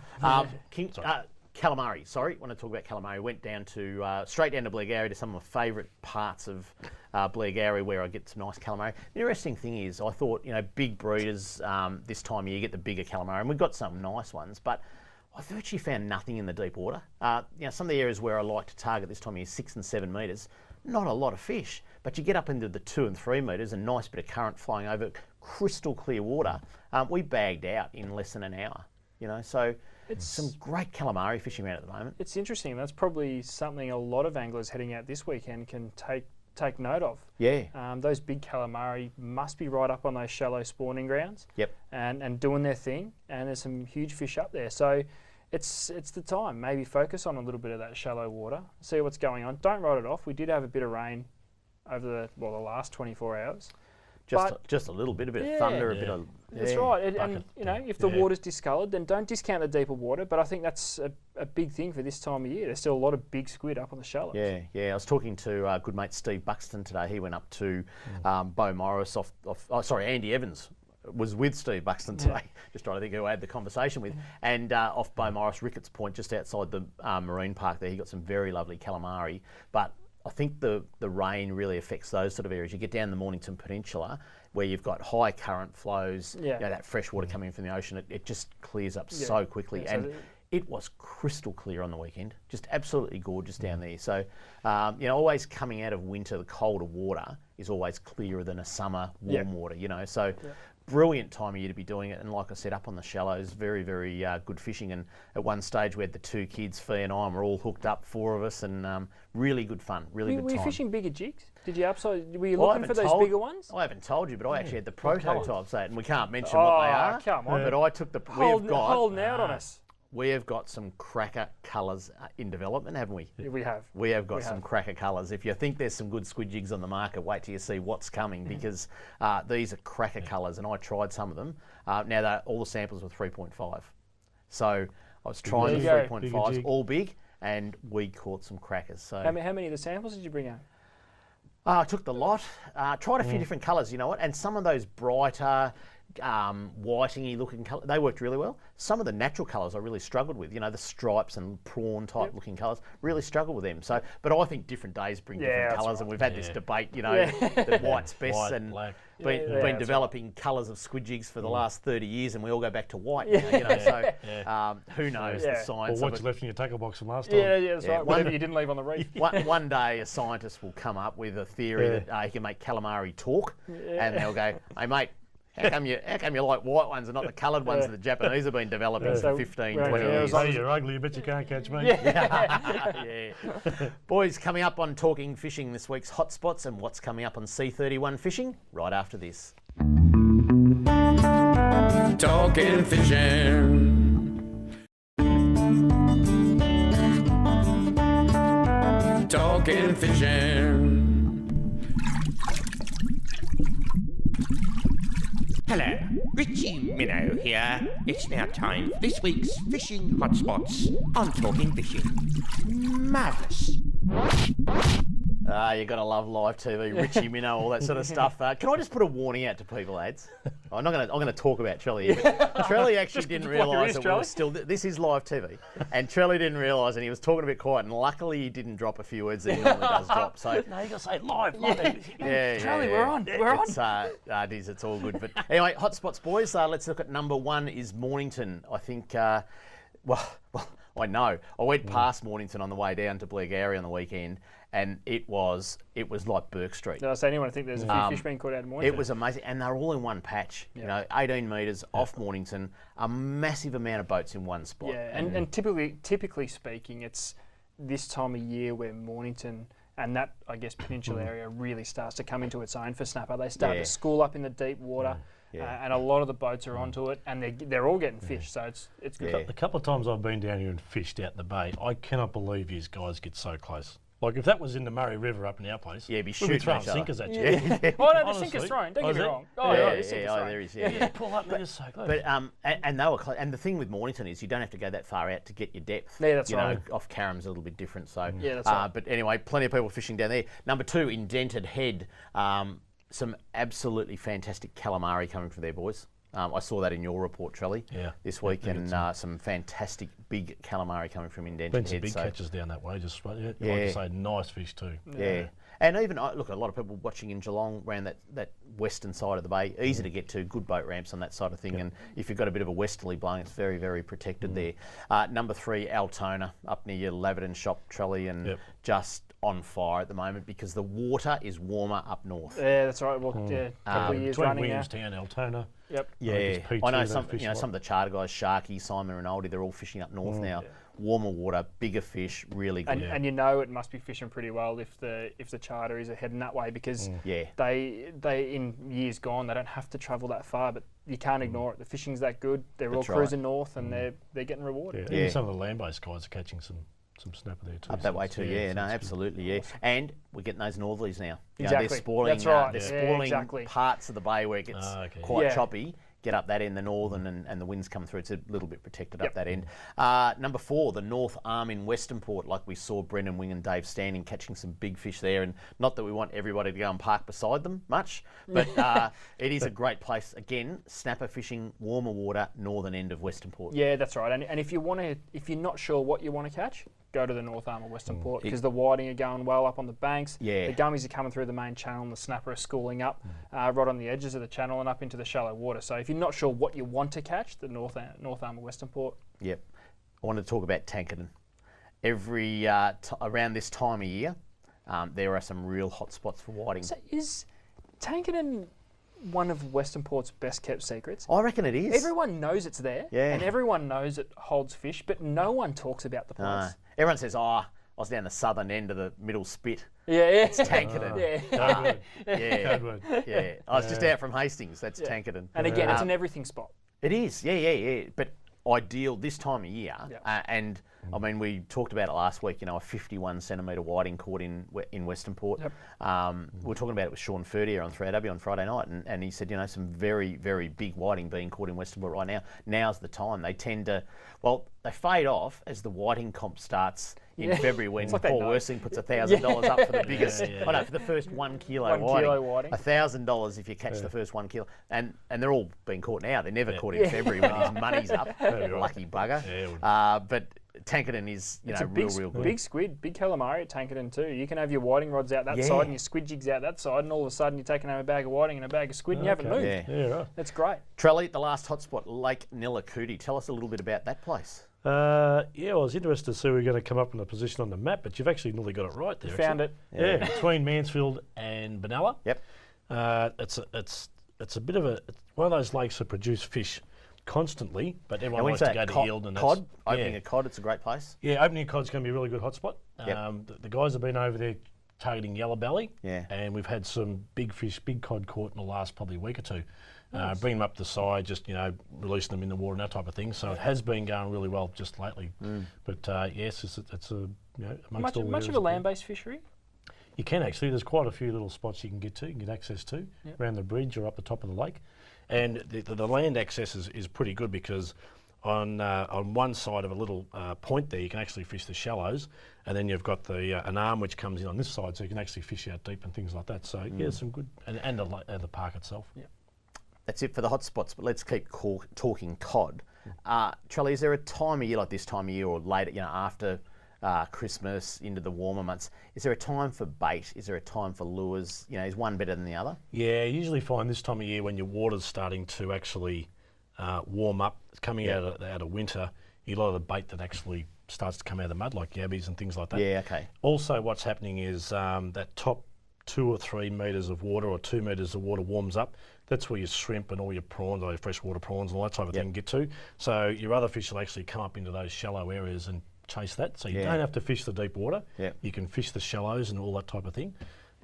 Calamari, sorry. Want to talk about calamari. Went down to, straight down to Blairgowrie to some of my favourite parts of Blairgowrie where I get some nice calamari. The interesting thing is I thought, you know, big breeders this time of year get the bigger calamari, and we've got some nice ones, but I virtually found nothing in the deep water. You know, some of the areas where I like to target this time of year, 6 and 7 metres, not a lot of fish, but you get up into the 2 and 3 metres, a nice bit of current flowing over, crystal clear water. We bagged out in less than an hour, you know, so it's some great calamari fishing around at the moment. It's interesting. That's probably something a lot of anglers heading out this weekend can take note of. Yeah. Those big calamari must be right up on those shallow spawning grounds. Yep. And doing their thing, and there's some huge fish up there. So it's the time. Maybe focus on a little bit of that shallow water, see what's going on. Don't write it off. We did have a bit of rain over the last 24 hours. Just a little bit, a bit of thunder, a bit of... That's right. And you know, if the water's discoloured, then don't discount the deeper water. But I think that's a big thing for this time of year. There's still a lot of big squid up on the shallows. Yeah. I was talking to good mate Steve Buxton today. He went up to Beau Morris Andy Evans was with Steve Buxton today. Just trying to think who I had the conversation with. And off Beau Morris, Ricketts Point, just outside the marine park there, he got some very lovely calamari. But I think the rain really affects those sort of areas. You get down the Mornington Peninsula where you've got high current flows, you know, that fresh water coming in from the ocean, it just clears up so quickly. And it was crystal clear on the weekend, just absolutely gorgeous down there. So, you know, always coming out of winter, the colder water is always clearer than a summer warm water, you know. So brilliant time of year to be doing it. And like I said, up on the shallows, very, very good fishing. And at one stage we had the 2 kids, Fee and I, and we're all hooked up, 4 of us, and really good fun, really good time. Were you fishing bigger jigs? Were you looking for those bigger ones? I haven't told you, but I actually had the prototypes there, and we can't mention what they are. Come on. But I took the... Holding out on us. We have got some cracker colours in development, haven't we? We have. We have got some cracker colours. If you think there's some good squid jigs on the market, wait till you see what's coming, because these are cracker colours, and I tried some of them. Now, all the samples were 3.5. So I was trying the 3.5s, all big, and we caught some crackers. So how many of the samples did you bring out? I took the lot, tried a few different colours, you know what, and some of those brighter, whitingy looking colour. They worked really well. Some of the natural colours I really struggled with. The stripes and prawn type looking colours, really struggled with them. So, but I think different days bring different colours, and we've had this debate. that white's best, White, and black. been developing colours of squid jigs for the last 30 years, and we all go back to white. So who knows the science? Or what's of it. left in your tackle box from last time? Yeah, that's right. Whatever you didn't leave on the reef. One day a scientist will come up with a theory that he can make calamari talk, and they'll go, "Hey mate, how come you like white ones and not the coloured ones that the Japanese have been developing for 15, 20 years?" Hey, you're ugly. You bet you can't catch me. Yeah. Boys, coming up on Talking Fishing this week's hotspots and what's coming up on C31 Fishing right after this. Talking fishing. Talking fishing. Hello, Richie Minnow here. It's now time for this week's fishing hotspots on Talking Fishing. Marvellous. You gotta love live TV, Richie Minnow, all that sort of stuff. Can I just put a warning out to people, lads? I'm gonna talk about Trelly here, but Trelly actually didn't realise that we were still. This is live TV, and Trelly didn't realise, and he was talking a bit quiet, and luckily he didn't drop a few words that he normally does drop. So No, you got to say live. Trelly, we're on. It is. It's all good. But anyway, hotspots, boys. Let's look at number one. Is Mornington. I think. Well, I know. I went past Mornington on the way down to Blairgowrie on the weekend, and it was like Burke Street. Did I say anyone? I think there's a few fish being caught out of Mornington. It was amazing, and they're all in one patch. 18 metres off Mornington, a massive amount of boats in one spot. Yeah, and typically speaking, it's this time of year where Mornington and that, I guess, peninsula area really starts to come into its own for snapper. They start to school up in the deep water. And a lot of the boats are onto it, and they're all getting fish, so it's good. The couple of times I've been down here and fished out the bay, I cannot believe these guys get so close. Like, if that was in the Murray River up in our place, be we'd be shooting throwing each other. sinkers at you. Oh, no, the Honestly. sinker's thrown. Don't Oh, get me is it? wrong. Oh, yeah, the sinker's thrown. there is. Yeah, pull up, they're so close. But and they were and the thing with Mornington is you don't have to go that far out to get your depth. Yeah, that's right. Off Carram's a little bit different. So Yeah, that's right. But anyway, plenty of people fishing down there. Number two, Indented Head. Some absolutely fantastic calamari coming from there, boys. I saw that in your report, Trelly, this week, and some fantastic big calamari coming from Indented Been Head. some big catches down that way, just like you say, nice fish too. Yeah. And even, look, a lot of people watching in Geelong around that western side of the bay, easy to get to, good boat ramps on that side of thing. And if you've got a bit of a westerly blowing, it's very, very protected there. Number three, Altona, up near your Laverton shop, Trelly, and just on fire at the moment because the water is warmer up north. Yeah, that's right. Well, a couple of years Between running now. Williamstown, Altona. Yep. Yeah, I know some of the charter guys, Sharky, Simon Rinaldi, they're all fishing up north now. Warmer water, bigger fish, really good. And you know it must be fishing pretty well if the charter is heading that way because they in years gone they don't have to travel that far, but you can't ignore it. The fishing's that good. They're all cruising north and they're getting rewarded. Even some of the land-based guys are catching some snapper there too. Up that way too, absolutely, Awesome. And we're getting those northerlies now. Exactly. They're spoiling, That's right. They're spoiling parts of the bay where it gets quite choppy. Get up that end, the northern, and the winds come through. It's a little bit protected up that end. Number four, the North Arm in Western Port, like we saw Brendan Wing and Dave Standing catching some big fish there. And not that we want everybody to go and park beside them much, but it is a great place. Again, snapper fishing, warmer water, northern end of Western Port. Yeah, that's right. And if you're not sure what you want to catch, go to the North Arm of Western Port because the whiting are going well up on the banks. The gummies are coming through the main channel and the snapper are schooling up right on the edges of the channel and up into the shallow water. So if you're not sure what you want to catch, the North Arm of Western Port. Yep. I wanted to talk about Tankerton. Every around this time of year, there are some real hot spots for whiting. So is Tankerton one of Western Port's best kept secrets? I reckon it is. Everyone knows it's there, and everyone knows it holds fish, but no one talks about the place. Everyone says, I was down the southern end of the middle spit. It's Tankerton. Yeah. I was just out from Hastings. That's Tankerton. And again, it's an everything spot. It is, But ideal this time of year, and I mean, we talked about it last week. A 51 centimetre whiting caught in Western Port. We were talking about it with Sean Ferdier on 3AW on Friday night, and he said, some very, very big whiting being caught in Western Port right now. Now's the time. They tend to, they fade off as the whiting comp starts. in February when It's like they Paul know. Worsing puts $1,000 up for the biggest. Oh no, for the first 1 kilo 1 kilo whiting. $1,000 if you catch the first 1 kilo, and they're all being caught now. They're never caught in February when his money's up. Lucky bugger. But Tankerton is It's a real good. big squid, big calamari at Tankerton too. You can have your whiting rods out that side and your squid jigs out that side, and all of a sudden you're taking home a bag of whiting and a bag of squid, and you haven't moved. Yeah. Right. That's great. Trelly, the last hotspot, Lake Nillacoody. Tell us a little bit about that place. I was interested to see we're going to come up in a position on the map, but you've actually nearly got it right there. Found it. Yeah, between Mansfield and Benalla. Yep. It's a bit of it's one of those lakes that produce fish constantly, but everyone when likes you to say go to yield. And cod, that's, opening a cod, it's a great place. Yeah, opening a cod's going to be a really good hotspot. Yep. The guys have been over there targeting yellow belly, Yeah. and we've had some big fish, big cod caught in the last probably week or two. Bring them up the side, just releasing them in the water and that type of thing. So it has been going really well just lately. But yes, it's a amongst all the Much of areas a land-based fishery. You can actually. There's quite a few little spots you can get to, you can get access to around the bridge or up the top of the lake. And the land access is pretty good because on one side of a little point there, you can actually fish the shallows, and then you've got the an arm which comes in on this side, so you can actually fish out deep and things like that. So yeah, some good, and the park itself. Yeah. That's it for the hotspots, but let's keep talking cod. Trelly, is there a time of year like this time of year or later, after Christmas into the warmer months, is there a time for bait? Is there a time for lures? Is one better than the other? Yeah, you usually find this time of year when your water's starting to actually warm up, coming out of winter, a lot of the bait that actually starts to come out of the mud, like yabbies and things like that. Yeah, okay. Also, what's happening is that top 2 or 3 metres of water or 2 metres of water warms up. That's where your shrimp and all your prawns, or your freshwater prawns and all that type of thing get to. So your other fish will actually come up into those shallow areas and chase that. So you don't have to fish the deep water. Yeah. You can fish the shallows and all that type of thing.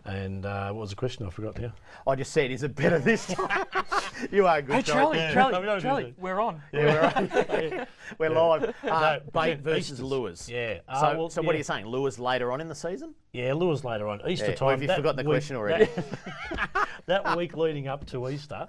And what was the question? I forgot now. I just said, is it better this time? You are good, Hey, Trelly, Yeah. Trelly, we're on. We're live. Bait yeah, versus Easter's- lures. Yeah. So what are you saying? Lures later on in the season? Yeah, lures later on. Easter Or time. have you that forgotten the week- question already? That week leading up to Easter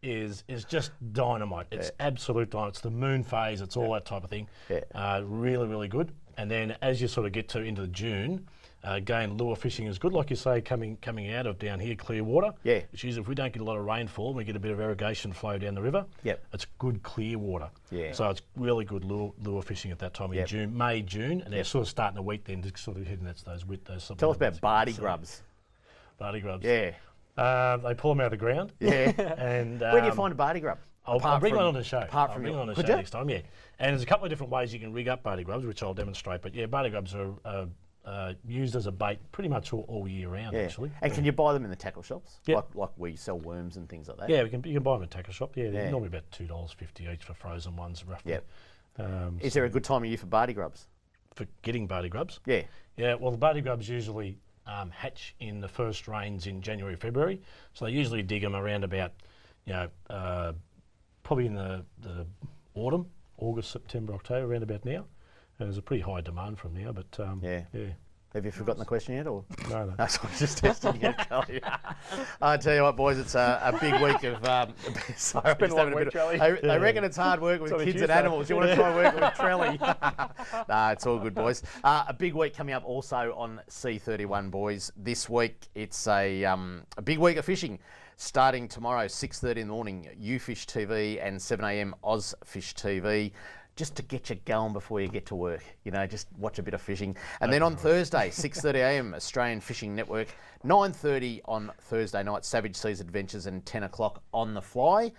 is just dynamite. It's absolute dynamite. It's the moon phase. It's all that type of thing. Yeah. Really, really good. And then as you sort of get into June, again, lure fishing is good. Like you say, coming out of down here, clear water. Yeah. Which is if we don't get a lot of rainfall and we get a bit of irrigation flow down the river, Yep. it's good clear water. Yeah. So it's really good lure fishing at that time in June, May, June, and they're sort of starting the week then to sort of hitting those sort Tell of us about barty grubs. barty grubs. Yeah. They pull them out of the ground. Yeah. And Where do you find a barty grub? I'll bring one on the show. Apart I'll from bring one on the could show you? next time, yeah. And there's a couple of different ways you can rig up barty grubs, which I'll demonstrate. But yeah, barty grubs are used as a bait pretty much all year round, actually. And can you buy them in the tackle shops? Yep. Like we sell worms and things like that? Yeah, you can buy them at tackle shop. Yeah, they're normally about $2.50 each for frozen ones, roughly. Yep. Is there a good time of year for barty grubs? For getting barty grubs? Yeah. Yeah, well, the barty grubs usually hatch in the first rains in January, February. So they usually dig them around about, probably in the autumn, August, September, October, around about now. And there's a pretty high demand from now, but yeah. Have you forgotten the question yet? Or No. no, so I was just testing you. I tell you what, boys, it's a big week of. Sorry, It's been a long week, Trelly. They reckon it's hard work with only kids and Tuesday. animals. You want to try working with Trelly? Nah, it's all good, boys. A big week coming up also on C31, boys. This week it's a big week of fishing. Starting tomorrow, 6:30 in the morning, UFish TV and 7 a.m. OzFish TV. Just to get you going before you get to work, just watch a bit of fishing. And then on Thursday, 6:30 a.m, Australian Fishing Network, 9:30 on Thursday night, Savage Seas Adventures, and 10 o'clock On the Fly.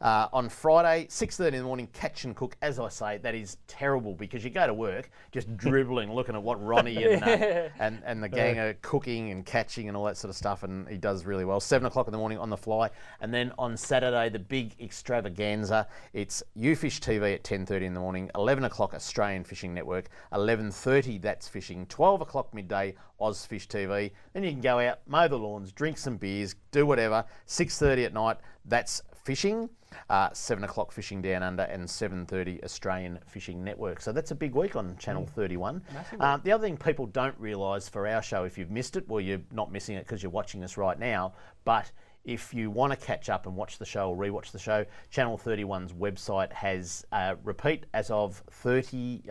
On Friday, 6:30 in the morning, Catch and Cook. As I say, that is terrible because you go to work just dribbling, looking at what Ronnie and the gang are cooking and catching and all that sort of stuff, and he does really well. 7 o'clock in the morning, On the Fly. And then on Saturday, the big extravaganza, it's UFish TV at 10:30 in the morning, 11 o'clock Australian Fishing Network, 11:30 That's Fishing, 12 o'clock midday OzFish TV. Then you can go out, mow the lawns, drink some beers, do whatever. 6:30 at night, That's Fishing. 7 o'clock Fishing Down Under, and 7:30 Australian Fishing Network. So that's a big week on Channel 31. The other thing people don't realise for our show, if you've missed it, well, you're not missing it because you're watching us right now, but if you want to catch up and watch the show or rewatch the show, Channel 31's website has repeat as of 30,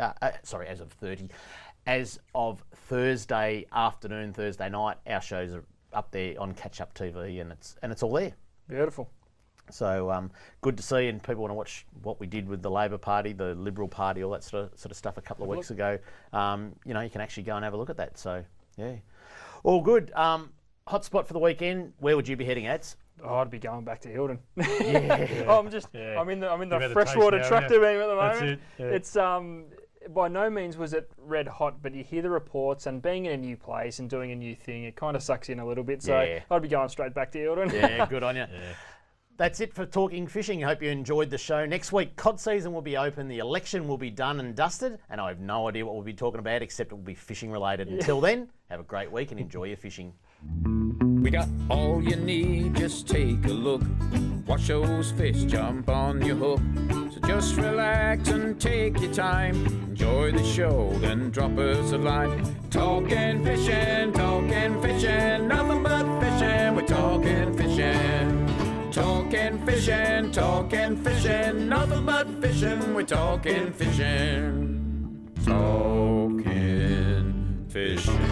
as of Thursday afternoon, Thursday night, our shows are up there on Catch Up TV, and it's all there. Beautiful. So good to see, and people want to watch what we did with the Labor Party, the Liberal Party, all that sort of stuff a couple of weeks ago. You know, you can actually go and have a look at that. So yeah, all good. Hotspot for the weekend. Where would you be heading, Ads? Oh, I'd be going back to Hilton. Yeah. I'm in the You've had a freshwater taste now, tractor beam at the That's moment. it, yeah. It's by no means was it red hot, but you hear the reports, and being in a new place and doing a new thing, it kind of sucks in a little bit. So Yeah. I'd be going straight back to Hilton. Yeah, good on you. That's it for Talking Fishing. I hope you enjoyed the show. Next week, cod season will be open, the election will be done and dusted, and I have no idea what we'll be talking about, except it will be fishing related. Until then, have a great week and enjoy your fishing. We got all you need, just take a look. Watch those fish jump on your hook. So just relax and take your time. Enjoy the show, then drop us a line. Talking fishing, nothing but fishing. We're talking fishing. Talking fishing, nothing but fishing. We're talking fishing. Talking fishing.